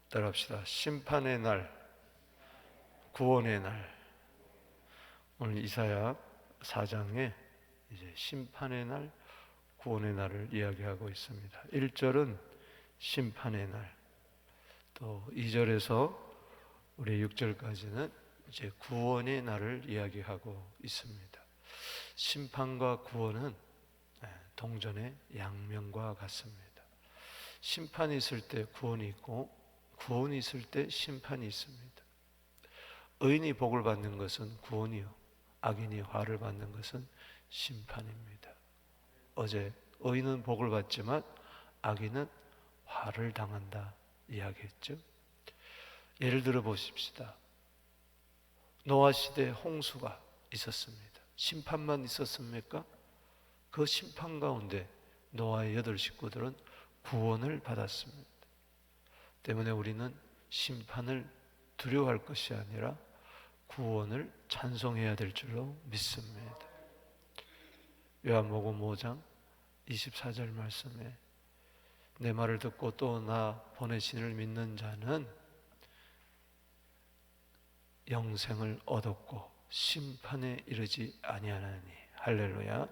따라합시다. 심판의 날, 구원의 날. 오늘 이사야 4장에 이제 심판의 날, 구원의 날을 이야기하고 있습니다. 1절은 심판의 날, 또 2절에서 우리 6절까지는 이제 구원의 날을 이야기하고 있습니다. 심판과 구원은 동전의 양면과 같습니다. 심판이 있을 때 구원이 있고 구원이 있을 때 심판이 있습니다. 의인이 복을 받는 것은 구원이요, 악인이 화를 받는 것은 심판입니다. 어제 의인은 복을 받지만 악인은 화를 당한다 이야기했죠. 예를 들어 보십시다. 노아 시대에 홍수가 있었습니다. 심판만 있었습니까? 그 심판 가운데 노아의 8 식구들은 구원을 받았습니다. 때문에 우리는 심판을 두려워할 것이 아니라 구원을 찬송해야 될 줄로 믿습니다. 요한복음 5장 24절 말씀에 내 말을 듣고 또 나 보내신 이를 믿는 자는 영생을 얻었고 심판에 이르지 아니하나니, 할렐루야.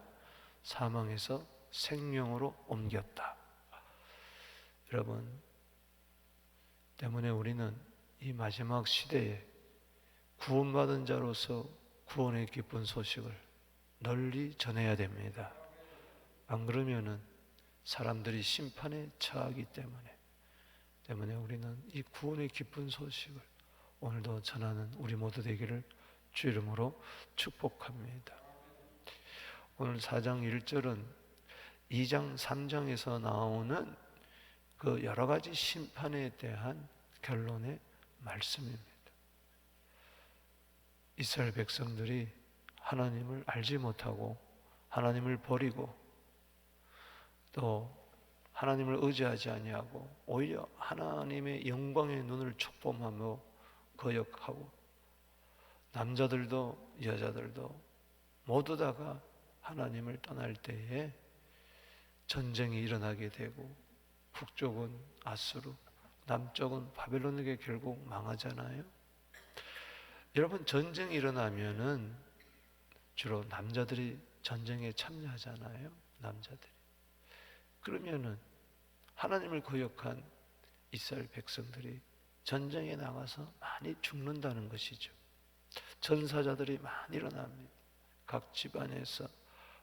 사망에서 생명으로 옮겼다. 여러분, 때문에 우리는 이 마지막 시대에 구원받은 자로서 구원의 기쁜 소식을 널리 전해야 됩니다. 안 그러면은 사람들이 심판에 처하기 때문에 우리는 이 구원의 기쁜 소식을 오늘도 전하는 우리 모두 되기를 주 이름으로 축복합니다. 오늘 4장 1절은 2장 3장에서 나오는 그 여러 가지 심판에 대한 결론의 말씀입니다. 이스라엘 백성들이 하나님을 알지 못하고 하나님을 버리고 또 하나님을 의지하지 아니하고 오히려 하나님의 영광의 눈을 촉범하며 거역하고 남자들도 여자들도 모두 다가 하나님을 떠날 때에 전쟁이 일어나게 되고 북쪽은 아수르, 남쪽은 바벨론에게 결국 망하잖아요. 여러분, 전쟁이 일어나면은 주로 남자들이 전쟁에 참여하잖아요. 남자들이. 그러면은 하나님을 거역한 이스라엘 백성들이 전쟁에 나가서 많이 죽는다는 것이죠. 전사자들이 많이 일어납니다. 각 집안에서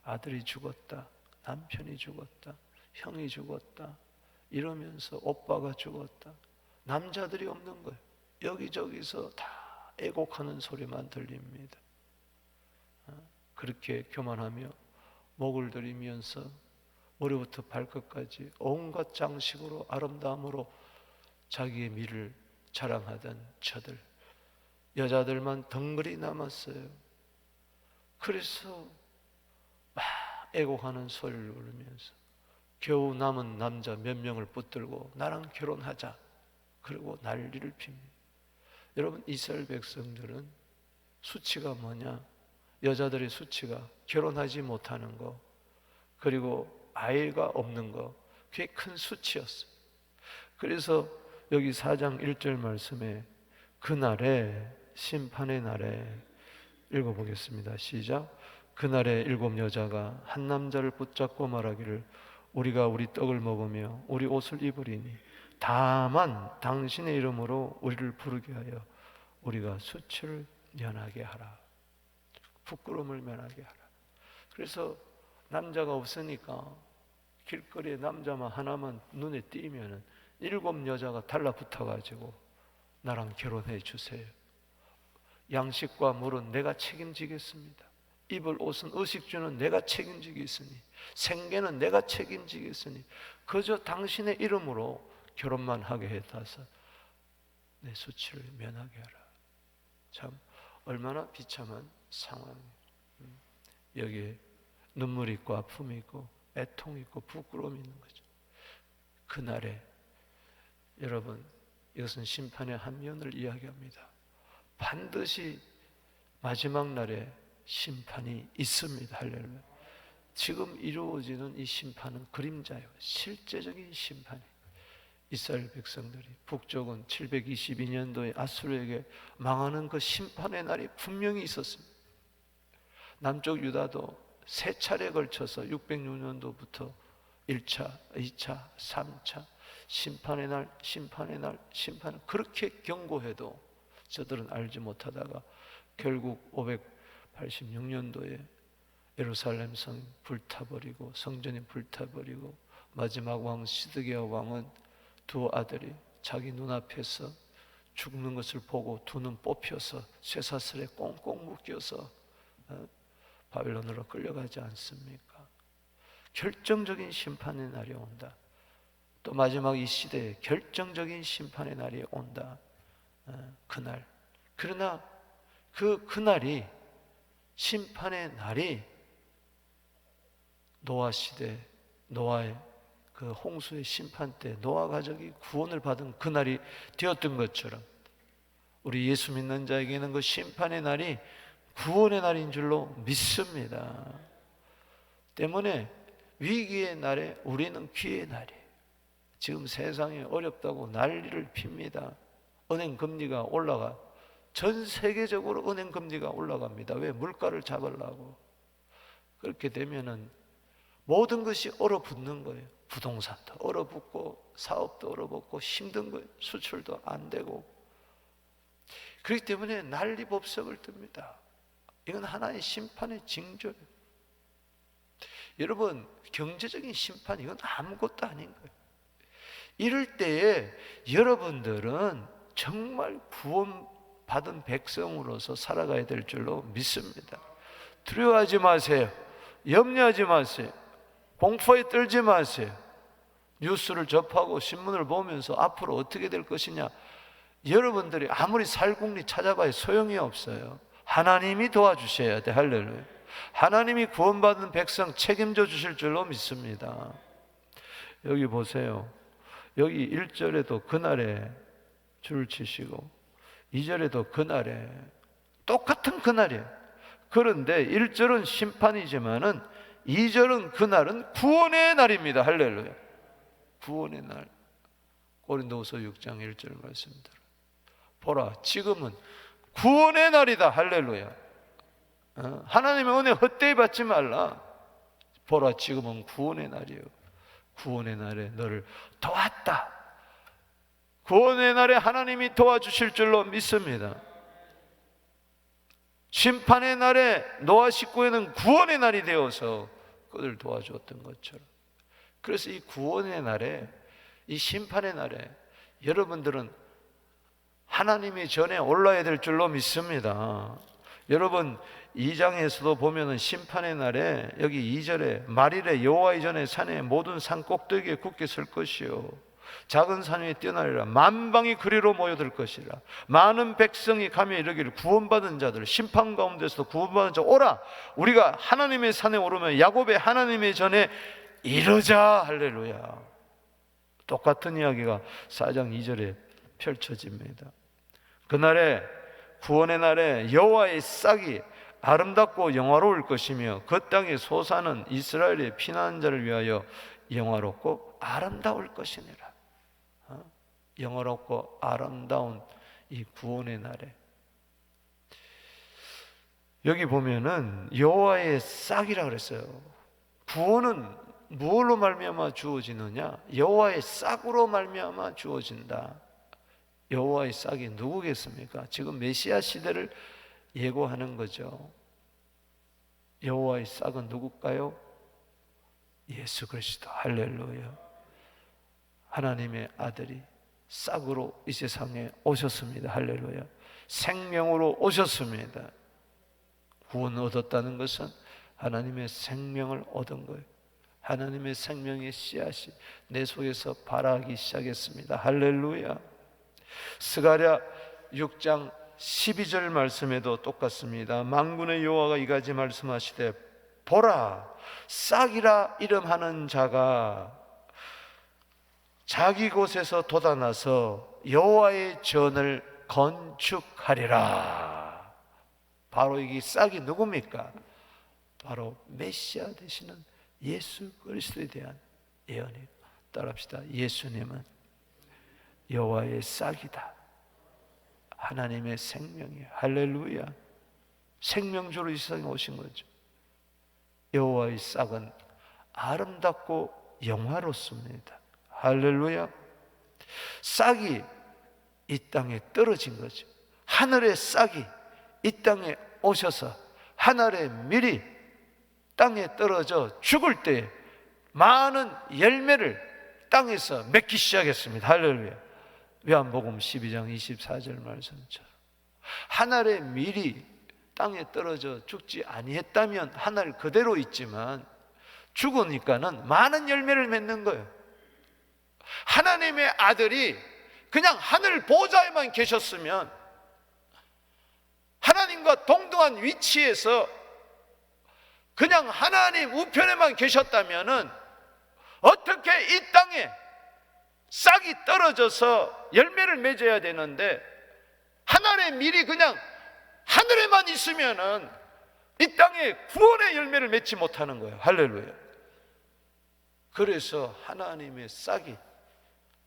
아들이 죽었다, 남편이 죽었다, 형이 죽었다 이러면서 오빠가 죽었다. 남자들이 없는 거예요. 여기저기서 다 애곡하는 소리만 들립니다. 그렇게 교만하며 목을 들이면서 머리부터 발끝까지 온갖 장식으로 아름다움으로 자기의 미를 자랑하던 저들, 여자들만 덩그리 남았어요. 그래서 막 애곡하는 소리를 울리면서 겨우 남은 남자 몇 명을 붙들고 나랑 결혼하자 그리고 난리를 핍니다. 여러분, 이스라엘 백성들은 수치가 뭐냐? 여자들의 수치가 결혼하지 못하는 거, 그리고 아이가 없는 거, 그게 큰 수치였어요. 그래서 여기 4장 1절 말씀에 그날에, 심판의 날에 읽어보겠습니다. 시작. 그날에 7 여자가 한 남자를 붙잡고 말하기를 우리가 우리 떡을 먹으며 우리 옷을 입으리니 다만 당신의 이름으로 우리를 부르게 하여 우리가 수치를 면하게 하라. 부끄러움을 면하게 하라. 그래서 남자가 없으니까 길거리에 남자만 하나만 눈에 띄면은 7 여자가 달라붙어가지고 나랑 결혼해 주세요. 양식과 물은 내가 책임지겠습니다. 입을 옷은 의식주는 내가 책임지겠으니 생계는 내가 책임지겠으니 그저 당신의 이름으로 결혼만 하게 해다서 내 수치를 면하게 하라. 참 얼마나 비참한 상황이에요. 여기에 눈물이 있고 아픔이 있고 애통이 있고 부끄러움이 있는 거죠. 그날에 여러분, 이것은 심판의 한 면을 이야기합니다. 반드시 마지막 날에 심판이 있습니다. 할렐루야. 지금 이루어지는 이 심판은 그림자예요. 실제적인 심판이. 이스라엘 백성들이 북쪽은 722년도에 아수르에게 망하는 그 심판의 날이 분명히 있었습니다. 남쪽 유다도 세 차례에 걸쳐서 606년도부터 1차, 2차, 3차 심판의 날, 심판의 날, 심판을 그렇게 경고해도 저들은 알지 못하다가 결국 586년도에 예루살렘 성 불타버리고 성전이 불타버리고 마지막 왕 시드기야 왕은 두 아들이 자기 눈앞에서 죽는 것을 보고 두 눈 뽑혀서 쇠사슬에 꽁꽁 묶여서 바빌론으로 끌려가지 않습니까? 결정적인 심판의 날이 온다. 또 마지막 이 시대에 결정적인 심판의 날이 온다. 그날. 그러나 그날이 심판의 날이 노아 시대, 노아의 그 홍수의 심판 때 노아 가족이 구원을 받은 그날이 되었던 것처럼 우리 예수 믿는 자에게는 그 심판의 날이 구원의 날인 줄로 믿습니다. 때문에 위기의 날에 우리는 기회의 날이에요. 지금 세상이 어렵다고 난리를 핍니다. 은행 금리가 올라가. 전 세계적으로 은행 금리가 올라갑니다. 왜? 물가를 잡으려고. 그렇게 되면은 모든 것이 얼어붙는 거예요. 부동산도 얼어붙고 사업도 얼어붙고 힘든 거예요. 수출도 안 되고. 그렇기 때문에 난리법석을 듭니다. 이건 하나의 심판의 징조예요. 여러분, 경제적인 심판 이건 아무것도 아닌 거예요. 이럴 때에 여러분들은 정말 구원받은 백성으로서 살아가야 될 줄로 믿습니다. 두려워하지 마세요. 염려하지 마세요. 공포에 떨지 마세요. 뉴스를 접하고 신문을 보면서 앞으로 어떻게 될 것이냐, 여러분들이 아무리 살궁리 찾아봐야 소용이 없어요. 하나님이 도와주셔야 돼. 할렐루야. 하나님이 구원받은 백성 책임져 주실 줄로 믿습니다. 여기 보세요. 여기 1절에도 그날에 줄을 치시고 2절에도 그날에 똑같은 그날이에요. 그런데 1절은 심판이지만은 2절은 그날은 구원의 날입니다. 할렐루야. 구원의 날. 고린도후서 6장 1절 말씀대로 보라, 지금은 구원의 날이다. 할렐루야. 하나님의 은혜 헛되이 받지 말라. 보라, 지금은 구원의 날이에요. 구원의 날에 너를 도왔다. 구원의 날에 하나님이 도와주실 줄로 믿습니다. 심판의 날에 노아 식구에는 구원의 날이 되어서 그들 도와주었던 것처럼, 그래서 이 구원의 날에, 이 심판의 날에 여러분들은 하나님의 전에 올라야 될 줄로 믿습니다. 여러분 2장에서도 보면은 심판의 날에 여기 2절에 말일에 여호와의 전에 산에 모든 산 꼭대기에 굳게 설 것이요 작은 산 위에 뛰어나리라. 만방이 그리로 모여들 것이라. 많은 백성이 가며 이르기를 구원받은 자들, 심판 가운데서도 구원받은 자 오라, 우리가 하나님의 산에 오르면 야곱의 하나님의 전에 이르자. 할렐루야. 똑같은 이야기가 4장 2절에 펼쳐집니다. 그날에, 구원의 날에 여호와의 싹이 아름답고 영화로울 것이며 그 땅의 소사는 이스라엘의 피난한 자를 위하여 영화롭고 아름다울 것이니라. 영화롭고 아름다운 이 구원의 날에 여기 보면은 여호와의 싹이라 그랬어요. 구원은 무엇로 말미암아 주어지느냐? 여호와의 싹으로 말미암아 주어진다. 여호와의 싹이 누구겠습니까? 지금 메시아 시대를 예고하는 거죠. 여호와의 싹은 누굴까요? 예수 그리스도. 할렐루야. 하나님의 아들이 싹으로 이 세상에 오셨습니다. 할렐루야. 생명으로 오셨습니다. 구원을 얻었다는 것은 하나님의 생명을 얻은 거예요. 하나님의 생명의 씨앗이 내 속에서 발하기 시작했습니다. 할렐루야. 스가랴 6장 12절 말씀에도 똑같습니다. 만군의 여호와가 이같이 말씀하시되 보라, 싹이라 이름하는 자가 자기 곳에서 돋아나서 여호와의 전을 건축하리라. 바로 이게 싹이 누굽니까? 바로 메시아 되시는 예수 그리스도에 대한 예언이에요. 따라합시다. 예수님은 여호와의 싹이다. 하나님의 생명이에요. 할렐루야. 생명주로 이 세상에 오신 거죠. 여호와의 싹은 아름답고 영화롭습니다. 할렐루야. 싹이 이 땅에 떨어진 거죠. 하늘의 싹이 이 땅에 오셔서 하늘의 밀이 땅에 떨어져 죽을 때 많은 열매를 땅에서 맺기 시작했습니다. 할렐루야. 요한복음 12장 24절 말씀처럼 하늘의 밀이 땅에 떨어져 죽지 아니했다면 하늘 그대로 있지만 죽으니까는 많은 열매를 맺는 거예요. 하나님의 아들이 그냥 하늘 보좌에만 계셨으면, 하나님과 동등한 위치에서 그냥 하나님 우편에만 계셨다면은 어떻게 이 땅에 싹이 떨어져서 열매를 맺어야 되는데, 하늘의 밀이 그냥 하늘에만 있으면은 이 땅에 구원의 열매를 맺지 못하는 거예요. 할렐루야. 그래서 하나님의 싹이,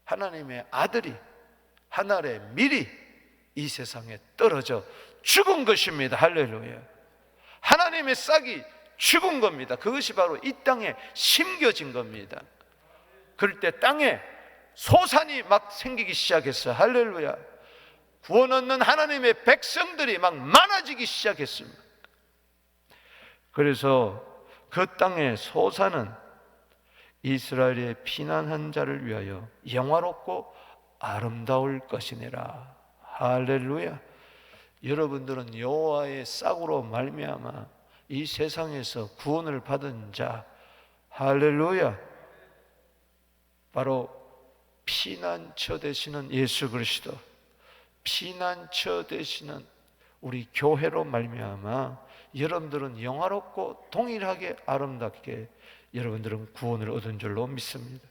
하나님의 아들이, 하늘의 밀이 이 세상에 떨어져 죽은 것입니다. 할렐루야. 하나님의 싹이 죽은 겁니다. 그것이 바로 이 땅에 심겨진 겁니다. 그럴 때 땅에 소산이 막 생기기 시작했어요. 할렐루야. 구원 얻는 하나님의 백성들이 막 많아지기 시작했습니다. 그래서 그 땅의 소산은 이스라엘의 피난한 자를 위하여 영화롭고 아름다울 것이니라. 할렐루야. 여러분들은 여호와의 싹으로 말미암아 이 세상에서 구원을 받은 자, 할렐루야, 바로 피난처 되시는 예수 그리스도, 피난처 되시는 우리 교회로 말미암아 여러분들은 영화롭고 동일하게 아름답게 여러분들은 구원을 얻은 줄로 믿습니다.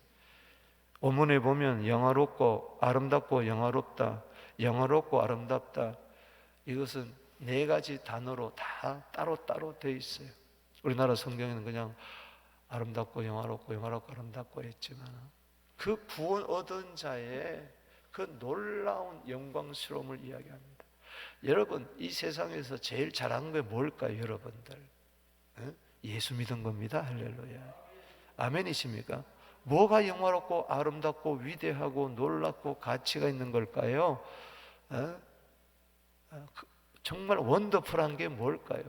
본문에 보면 영화롭고 아름답고 영화롭다, 영화롭고 아름답다, 이것은 네 가지 단어로 다 따로따로 되어 있어요. 우리나라 성경에는 그냥 아름답고 영화롭고 영화롭고 아름답고 했지만 그 구원 얻은 자의 그 놀라운 영광스러움을 이야기합니다. 여러분, 이 세상에서 제일 잘한 게 뭘까요, 여러분들? 예수 믿은 겁니다. 할렐루야. 아멘이십니까? 뭐가 영화롭고 아름답고 위대하고 놀랍고 가치가 있는 걸까요? 정말 원더풀한 게 뭘까요?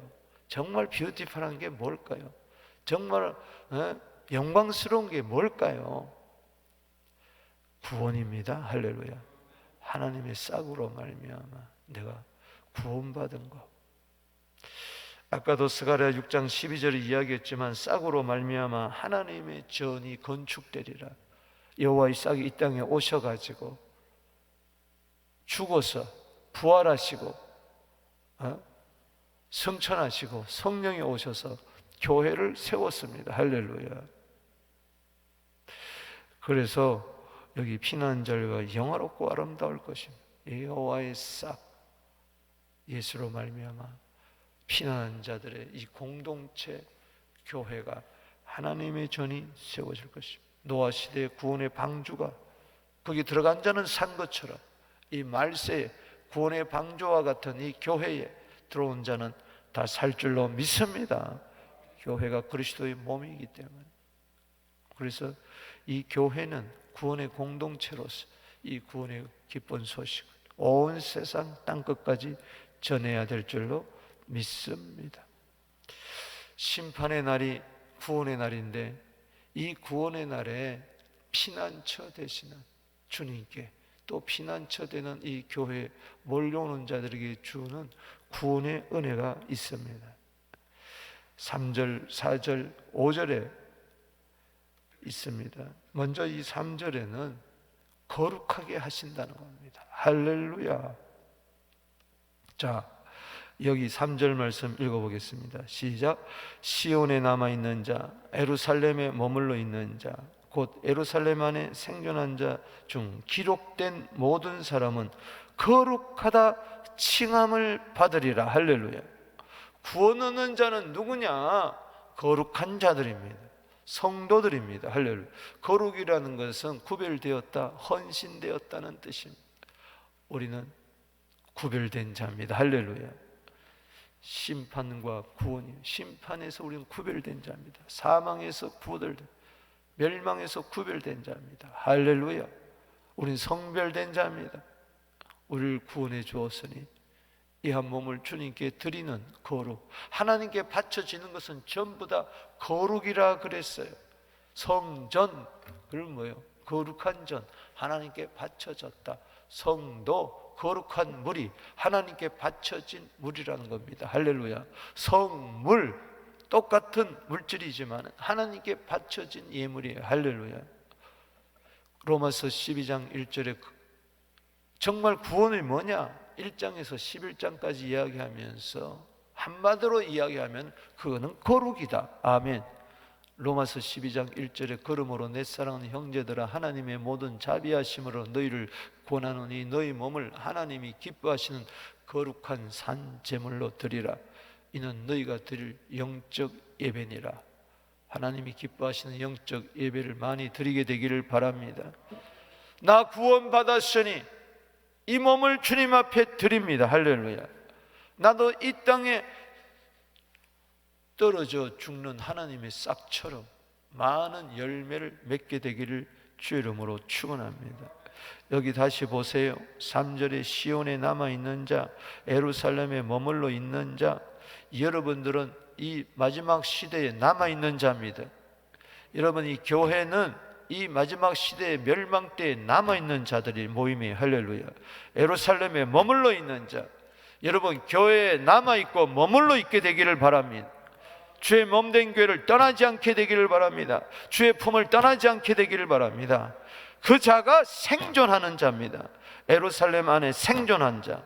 정말 뷰티풀한 게 뭘까요? 정말 영광스러운 게 뭘까요? 구원입니다. 할렐루야. 하나님의 싹으로 말미암아 내가 구원받은 것. 아까도 스가랴 6장 12절에 이야기했지만 싹으로 말미암아 하나님의 전이 건축되리라. 여호와의 싹이 이 땅에 오셔가지고 죽어서 부활하시고 성천하시고 성령이 오셔서 교회를 세웠습니다. 할렐루야. 그래서 여기 피난자가 영화롭고 아름다울 것입니다. 여호와의 싹, 예수로 말미암아 피난한 자들의 이 공동체 교회가 하나님의 전이 세워질 것입니다. 노아 시대의 구원의 방주가 거기 들어간 자는 산 것처럼 이 말세에 구원의 방주와 같은 이 교회에 들어온 자는 다 살 줄로 믿습니다. 교회가 그리스도의 몸이기 때문에. 그래서 이 교회는 구원의 공동체로서 이 구원의 기쁜 소식을 온 세상 땅끝까지 전해야 될 줄로 믿습니다. 심판의 날이 구원의 날인데 이 구원의 날에 피난처 되시는 주님께 또 피난처 되는 이 교회에 몰려오는 자들에게 주는 구원의 은혜가 있습니다. 3절, 4절, 5절에 있습니다. 먼저 이 3절에는 거룩하게 하신다는 겁니다. 할렐루야. 자, 여기 3절 말씀 읽어보겠습니다. 시작. 시온에 남아있는 자, 예루살렘에 머물러 있는 자, 곧 예루살렘 안에 생존한 자 중 기록된 모든 사람은 거룩하다 칭함을 받으리라. 할렐루야. 구원 얻는 자는 누구냐? 거룩한 자들입니다. 성도들입니다. 할렐루야. 거룩이라는 것은 구별되었다, 헌신되었다는 뜻입니다. 우리는 구별된 자입니다. 할렐루야. 심판과 구원이요, 심판에서 우리는 구별된 자입니다. 사망에서 구별된, 멸망에서 구별된 자입니다. 할렐루야. 우리는 성별된 자입니다. 우리를 구원해 주었으니 이 한 몸을 주님께 드리는 거룩, 하나님께 바쳐지는 것은 전부 다 거룩이라 그랬어요. 성전, 그건 뭐예요? 거룩한 전, 하나님께 바쳐졌다. 성도, 거룩한 물이 하나님께 바쳐진 물이라는 겁니다. 할렐루야. 성물, 똑같은 물질이지만 하나님께 바쳐진 예물이에요. 할렐루야. 로마서 12장 1절에 정말 구원이 뭐냐? 1장에서 11장까지 이야기하면서 한마디로 이야기하면 그거는 거룩이다. 아멘. 로마서 12장 1절에 그러므로 내 사랑하는 형제들아, 하나님의 모든 자비하심으로 너희를 권하노니 너희 몸을 하나님이 기뻐하시는 거룩한 산 제물로 드리라. 이는 너희가 드릴 영적 예배니라. 하나님이 기뻐하시는 영적 예배를 많이 드리게 되기를 바랍니다. 나 구원받았으니 이 몸을 주님 앞에 드립니다. 할렐루야. 나도 이 땅에 떨어져 죽는 하나님의 싹처럼 많은 열매를 맺게 되기를 주의 이름으로 축원합니다. 여기 다시 보세요. 3절에 시온에 남아있는 자, 예루살렘에 머물러 있는 자, 여러분들은 이 마지막 시대에 남아있는 자입니다. 여러분, 이 교회는 이 마지막 시대의 멸망 때에 남아있는 자들이 모임이에요. 할렐루야. 예루살렘에 머물러 있는 자, 여러분 교회에 남아있고 머물러 있게 되기를 바랍니다. 주의 몸된 교회를 떠나지 않게 되기를 바랍니다. 주의 품을 떠나지 않게 되기를 바랍니다. 그 자가 생존하는 자입니다. 예루살렘 안에 생존한 자,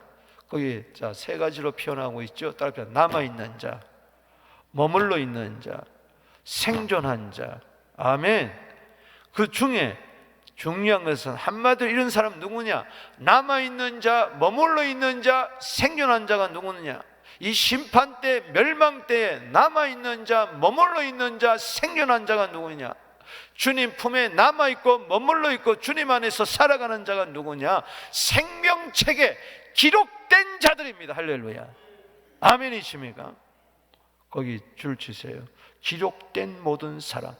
거기 자 세 가지로 표현하고 있죠. 따라서 남아있는 자, 머물러 있는 자, 생존한 자. 아멘. 그 중에 중요한 것은 한마디로 이런 사람 누구냐? 남아있는 자, 머물러 있는 자, 생존한 자가 누구느냐? 이 심판 때, 멸망 때에 남아있는 자, 머물러 있는 자, 생존한 자가 누구냐? 주님 품에 남아있고 머물러 있고 주님 안에서 살아가는 자가 누구냐? 생명책에 기록된 자들입니다. 할렐루야. 아멘이십니까? 거기 줄 치세요. 기록된 모든 사람.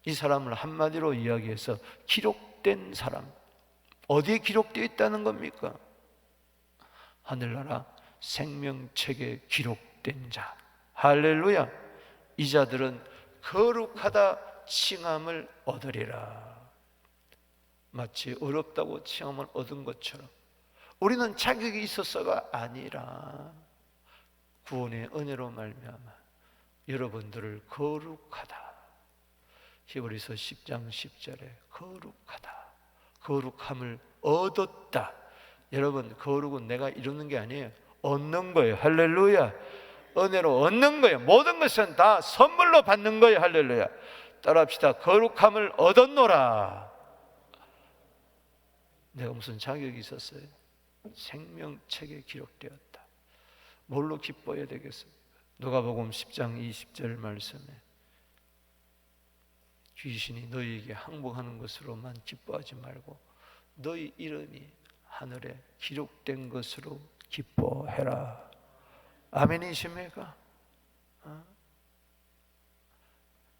이 사람을 한마디로 이야기해서 기록된 사람. 어디에 기록되어 있다는 겁니까? 하늘나라 생명책에 기록된 자. 할렐루야. 이 자들은 거룩하다 칭함을 얻으리라. 마치 어렵다고 칭함을 얻은 것처럼 우리는 자격이 있어서가 아니라 구원의 은혜로 말미암아 여러분들을 거룩하다. 히브리서 10장 10절에 거룩하다, 거룩함을 얻었다. 여러분, 거룩은 내가 이루는 게 아니에요. 얻는 거예요. 할렐루야. 은혜로 얻는 거예요. 모든 것은 다 선물로 받는 거예요. 할렐루야. 따라합시다. 거룩함을 얻었노라. 내가 무슨 자격이 있었어요? 생명책에 기록되었다. 뭘로 기뻐해야 되겠습니까? 누가복음 10장 20절 말씀에 귀신이 너희에게 항복하는 것으로만 기뻐하지 말고 너희 이름이 하늘에 기록된 것으로 기뻐해라. 아멘이십니까?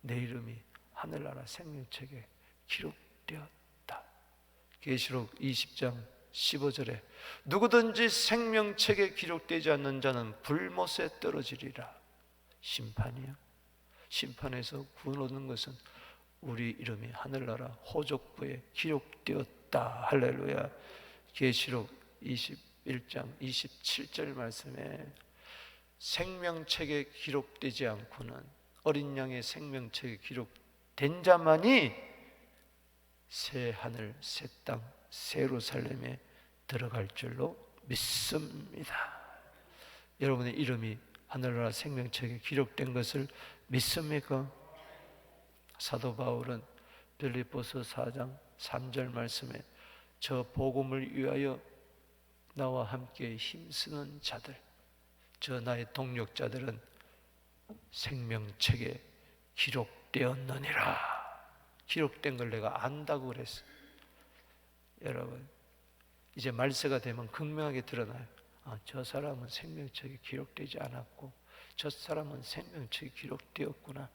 내 이름이 하늘나라 생명책에 기록되었다. 계시록 20장 15절에 누구든지 생명책에 기록되지 않는 자는 불못에 떨어지리라. 심판이요. 심판에서 구원 얻는 것은 우리 이름이 하늘나라 호족부에 기록되었다. 할렐루야. 계시록 21장 27절 말씀에 생명책에 기록되지 않고는 어린 양의 생명책에 기록된 자만이 새 하늘 새 땅 새 예루살렘에 들어갈 줄로 믿습니다. 여러분의 이름이 하늘나라 생명책에 기록된 것을 믿습니까? 사도 바울은 빌립보서 4장 3절 말씀에 저 복음을 위하여 나와 함께 힘쓰는 자들, 저 나의 동력자들은 생명책에 기록되었느니라. 기록된 걸 내가 안다고 그랬어요. 여러분, 이제 말세가 되면 극명하게 드러나요. 저 사람은 생명책에 기록되지 않았고 저 사람은 생명책에 기록되었구나.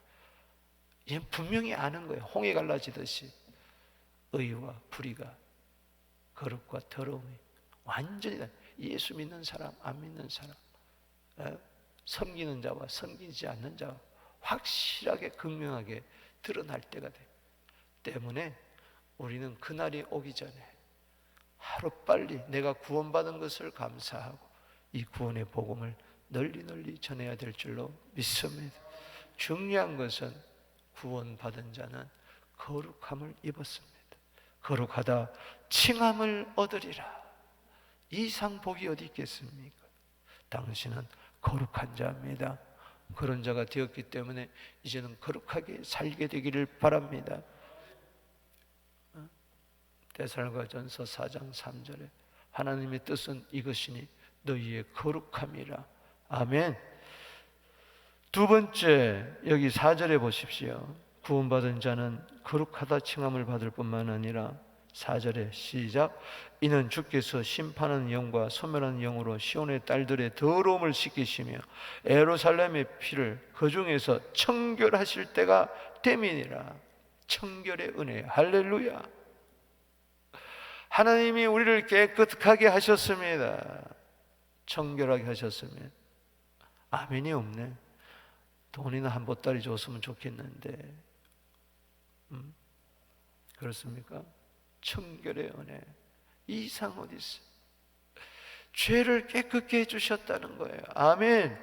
이제 분명히 아는 거예요. 홍해 갈라지듯이 의와 불의가, 거룩과 더러움이 완전히 예수 믿는 사람, 안 믿는 사람, 섬기는 자와 섬기지 않는 자와 확실하게 극명하게 드러날 때가 돼요. 때문에 우리는 그날이 오기 전에 하루빨리 내가 구원받은 것을 감사하고 이 구원의 복음을 널리 널리 전해야 될 줄로 믿습니다. 중요한 것은 구원받은 자는 거룩함을 입었습니다. 거룩하다 칭함을 얻으리라. 이상 복이 어디 있겠습니까? 당신은 거룩한 자입니다. 그런 자가 되었기 때문에 이제는 거룩하게 살게 되기를 바랍니다. 데살로니가전서 4장 3절에 하나님의 뜻은 이것이니 너희의 거룩함이라. 아멘. 두 번째, 여기 4절에 보십시오. 구원받은 자는 거룩하다 칭함을 받을 뿐만 아니라 4절에 시작. 이는 주께서 심판하는 영과 소멸하는 영으로 시온의 딸들의 더러움을 씻기시며 예루살렘의 피를 그 중에서 청결하실 때가 됨이니라. 청결의 은혜. 할렐루야. 하나님이 우리를 깨끗하게 하셨습니다. 청결하게 하셨습니다. 아멘이 없네. 돈이나 한 보따리 줬으면 좋겠는데 그렇습니까? 청결의 은혜. 이상 어디 있어요? 죄를 깨끗게 해주셨다는 거예요. 아멘.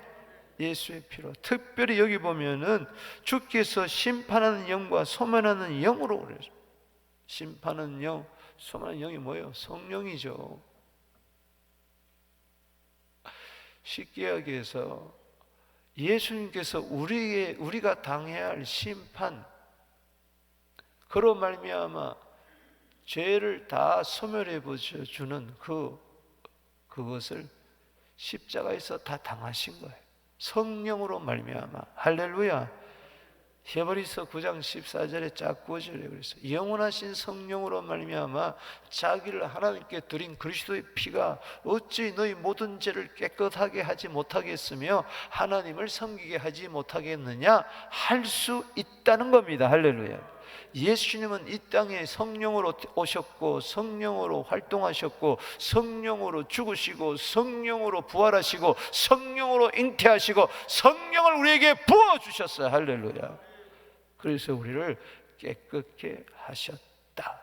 예수의 피로. 특별히 여기 보면은 주께서 심판하는 영과 소멸하는 영으로 그래요. 심판하는 영, 소멸하는 영이 뭐예요? 성령이죠. 쉽게 이야기해서 예수님께서 우리가 당해야 할 심판, 그로 말미암아 죄를 다 소멸해 주는 그것을 십자가에서 다 당하신 거예요. 성령으로 말미암아. 할렐루야. 히브리서 9장 14절에 짝 9절에 그래서 영원하신 성령으로 말미암아 자기를 하나님께 드린 그리스도의 피가 어찌 너희 모든 죄를 깨끗하게 하지 못하겠으며 하나님을 섬기게 하지 못하겠느냐 할 수 있다는 겁니다. 할렐루야. 예수님은 이 땅에 성령으로 오셨고 성령으로 활동하셨고 성령으로 죽으시고 성령으로 부활하시고 성령으로 잉태하시고 성령을 우리에게 부어주셨어요. 할렐루야. 그래서 우리를 깨끗게 하셨다.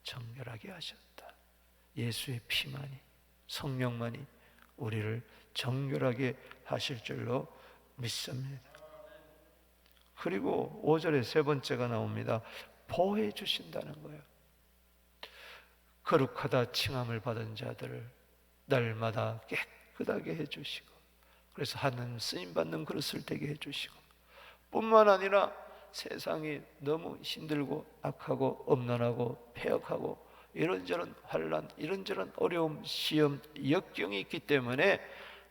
정결하게 하셨다. 예수의 피만이, 성령만이 우리를 정결하게 하실 줄로 믿습니다. 그리고 5절에 세 번째가 나옵니다. 보호해 주신다는 거예요. 거룩하다 칭함을 받은 자들을 날마다 깨끗하게 해주시고, 그래서 하나님 쓰임받는 그릇을 되게 해주시고, 뿐만 아니라 세상이 너무 힘들고 악하고 엄난하고 폐역하고 이런저런 환난, 이런저런 어려움, 시험, 역경이 있기 때문에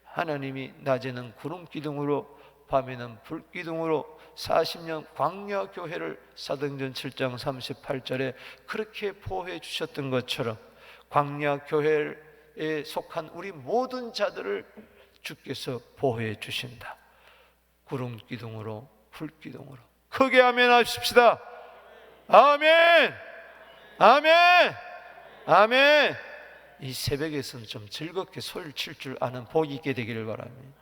하나님이 낮에는 구름 기둥으로 밤에는 불 기둥으로 40년 광야 교회를 사도행전 7장 38절에 그렇게 보호해 주셨던 것처럼 광야 교회에 속한 우리 모든 자들을 주께서 보호해 주신다. 구름 기둥으로 불 기둥으로. 크게 아멘 하십시다. 아멘. 아멘. 아멘. 이 새벽에서는 좀 즐겁게 소리를 칠 줄 아는 복이 있게 되기를 바랍니다.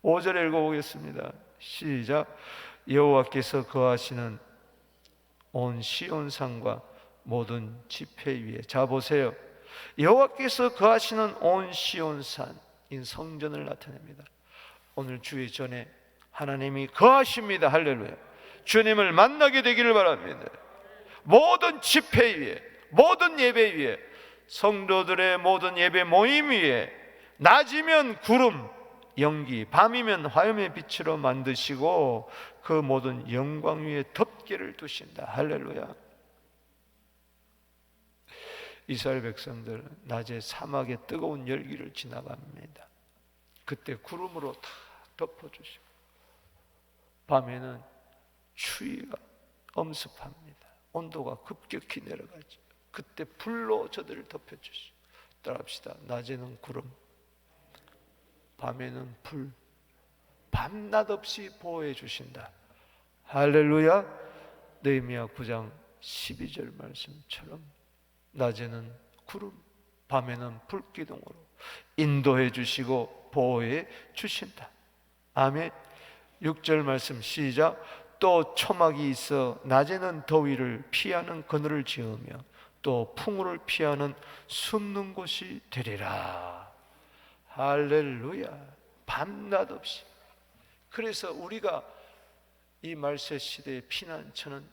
5절에 읽어보겠습니다. 시작. 여호와께서 거하시는 온 시온산과 모든 지폐 위에. 자 보세요. 여호와께서 거하시는 온 시온산, 이 성전을 나타냅니다. 오늘 주의 전에 하나님이 거하십니다. 할렐루야. 주님을 만나게 되기를 바랍니다. 모든 집회 위에, 모든 예배 위에, 성도들의 모든 예배 모임 위에 낮이면 구름, 연기, 밤이면 화염의 빛으로 만드시고 그 모든 영광 위에 덮개를 두신다. 할렐루야. 이스라엘 백성들 낮에 사막의 뜨거운 열기를 지나갑니다. 그때 구름으로 다 덮어주시고 밤에는 추위가 엄습합니다. 온도가 급격히 내려가죠. 그때 불로 저들을 덮여주시고, 따라합시다. 낮에는 구름, 밤에는 불, 밤낮 없이 보호해 주신다. 할렐루야. 느헤미야 9장 12절 말씀처럼 낮에는 구름, 밤에는 불기둥으로 인도해 주시고 보호해 주신다. 아멘. 6절 말씀 시작. 또 초막이 있어 낮에는 더위를 피하는 그늘을 지으며 또 풍우를 피하는 숨는 곳이 되리라. 할렐루야. 밤낮 없이. 그래서 우리가 이 말세 시대의 피난처는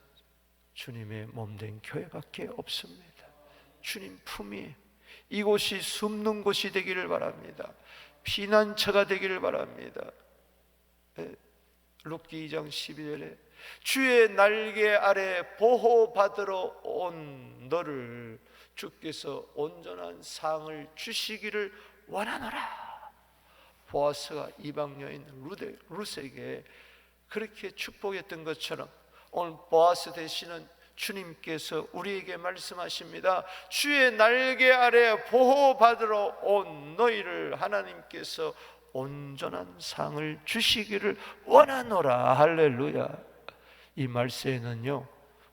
주님의 몸된 교회밖에 없습니다. 주님 품이 이곳이 숨는 곳이 되기를 바랍니다. 피난처가 되기를 바랍니다. 룻기 2장 12절에 주의 날개 아래 보호받으러 온 너를 주께서 온전한 상을 주시기를 원하노라. 보아스가 이방 여인 룻에게 그렇게 축복했던 것처럼 오늘 보아스 되시는 주님께서 우리에게 말씀하십니다. 주의 날개 아래 보호받으러 온 너희를 하나님께서 온전한 상을 주시기를 원하노라. 할렐루야. 이 말세에는요,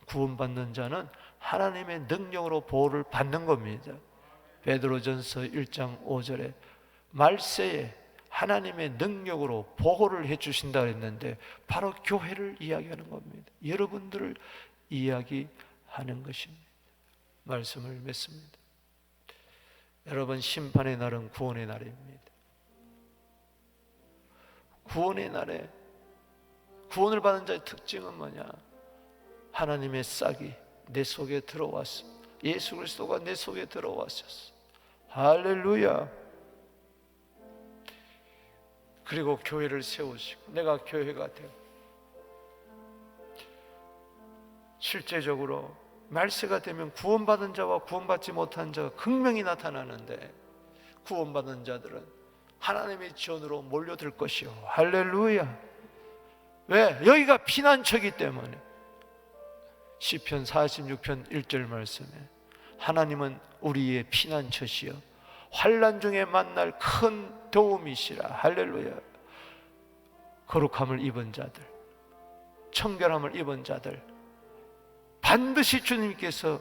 구원받는 자는 하나님의 능력으로 보호를 받는 겁니다. 베드로전서 1장 5절에 말세에 하나님의 능력으로 보호를 해주신다 그랬는데 바로 교회를 이야기하는 겁니다. 여러분들을 이야기하는 것입니다. 말씀을 맺습니다. 여러분, 심판의 날은 구원의 날입니다. 구원의 날에 구원을 받은 자의 특징은 뭐냐? 하나님의 싹이 내 속에 들어왔어. 예수 그리스도가 내 속에 들어왔었어. 할렐루야. 그리고 교회를 세우시고 내가 교회가 되고, 실제적으로 말세가 되면 구원받은 자와 구원받지 못한 자가 극명히 나타나는데, 구원받은 자들은 하나님의 지원으로 몰려들 것이요. 할렐루야. 왜? 여기가 피난처이기 때문에. 시편 46편 1절 말씀에 하나님은 우리의 피난처시여 환난 중에 만날 큰 도움이시라. 할렐루야. 거룩함을 입은 자들, 청결함을 입은 자들 반드시 주님께서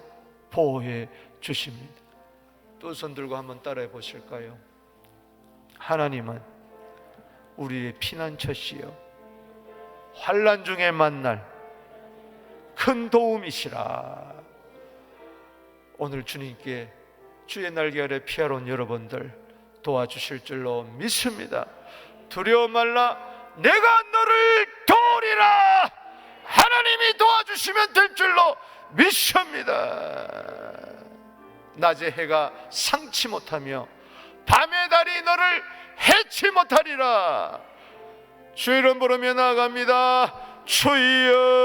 보호해 주십니다. 또 손 들고 한번 따라해 보실까요? 하나님은 우리의 피난처시여 환난 중에 만날 큰 도움이시라. 오늘 주님께 주의 날개 아래 피하러 온 여러분들 도와주실 줄로 믿습니다. 두려워 말라, 내가 너를 도우리라. 하나님이 도와주시면 될 줄로 믿습니다. 낮에 해가 상치 못하며 밤의 달이 너를 해치 못하리라. 주의 이름 부르며 나아갑니다. 주여.